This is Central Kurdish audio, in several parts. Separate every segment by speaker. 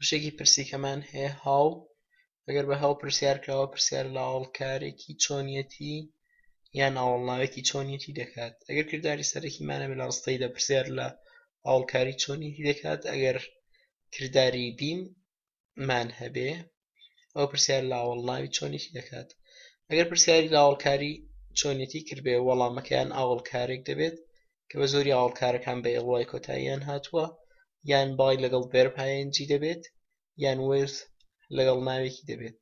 Speaker 1: وشێکی پرسیکەمان هەیە هاو ئەگەر بە هاو پرسیار کراوە پرسیار لە ئاڵکارێکی چۆنیەتی یان ئاوەڵناوێکی چۆنیەتی دەکات ئەگەر کردداری سەرەکیمانە بێت لە ڕستەیدا پرسیار لە ئاڵکاری چۆنیەتی دەکات ئەگەر کردداری بیم مان هەبێ ئەو پرسیار لە ئاوەڵناوی چۆنیەتی دەکات ئەگەر پرسیاری لە ئاوەڵکاری چۆنیەتی کردبێ وەڵامەکەیان ئاوەڵکارێک دەبێت کە بە زۆری ئاوەڵکارەکان بە ئێڵوای کۆتاییان هاتووە یان باڵی لەگەڵ verb ing دەبێت یان with لەگەڵ ناوێکی دەبێت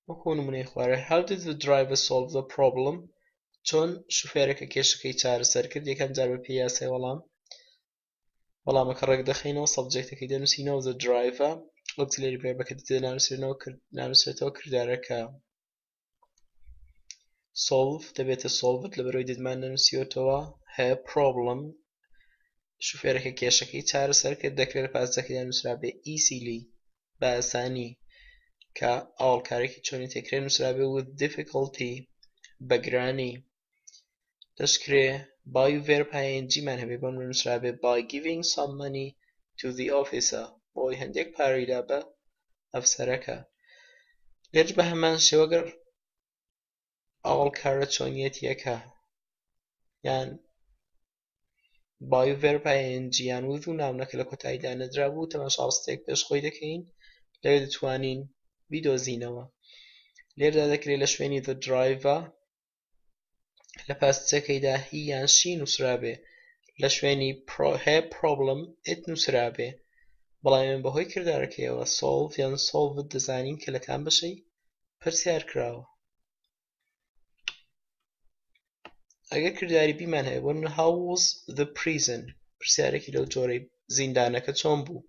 Speaker 1: وەکو نمونەی خوارە how did the driver solve the problem چۆن شوفێرەکە کێشەکەی چارەسەر کرد یەکەم جار بە پێی یاسای وەڵامەکە ڕێک دەخینەوە سەبجەکتەکەی دەنووسینەوە the driver auxiliary verbەکە دەنووسرێتەوە کردارەکە solve دەبێتە solved لەبەرەوەی دەتمان نەنووسیوەتەوە her problem شوفێرەکە کێشەکەی چارەسەر کرد دەکرێت لە پاسەکەیدا نووسرا بێ easily بە ئاسانی کە ئاوەڵکارێکی چۆنی تێکرێت نووسرا بێ with difficulty بە گرانی دەشکرێ by verb ing مان هەبێ بۆم نووسرا بێ by giving some money to the officer بۆی هەندێک پارەیدا بە ئەفسەرەکە لێرش بە هەمان شێوە گەر ئاوەڵکارە چۆنیەتیەکە یان by verb ing یان with و ناونەکە لە کۆتاییدا نەدرا بوو تەماشا ڕستەیەک پێشخۆی دەکەین لەوێ دەتوانین بیدۆزینەوە لێردا دەکرێت لە شوێنی the driver لە پاسچەکەیدا هی یان she نووسرا بێ لە شوێنی her problem it نووسرا بێ بەڵام بەهۆی کردارەکەیەوە solve یان solved دەزانین کە لە کام بەشەی پرسیار کراوە ئەگەر کردداری بیمان هەیە بۆ how was the prison پرسیارێکی لەو جۆرەی زیندانەکە چۆن بوو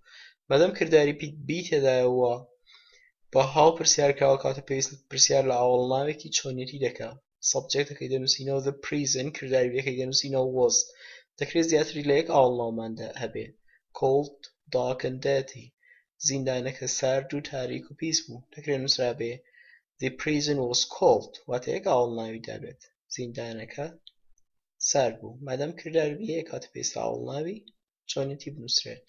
Speaker 1: مەدەم کردداری بی تێدایەوە بە how پرسیار کراوە کاتە پێویست پرسیار لە ئاوەڵناوێکی چۆنیەتی دەکات سەبجەکتەکەی دەنووسینەوە the prison کردداری بەکەی دەنووسینەوە was دەکرێت زیاتری لە یەک ئاوەڵناومان هەبێ cold dark and dirty زیندانەکە سارد و تاریک و پیس بوو دەکرێت نووسرا بێ the prison was cold واتە یەک ئاوەڵناوی دابێت زیندانەکە سارد بوو مادەم کردداری بی هەیە کاتە پێویستە ئاوەڵناوی چۆنیەتی بنووسرێت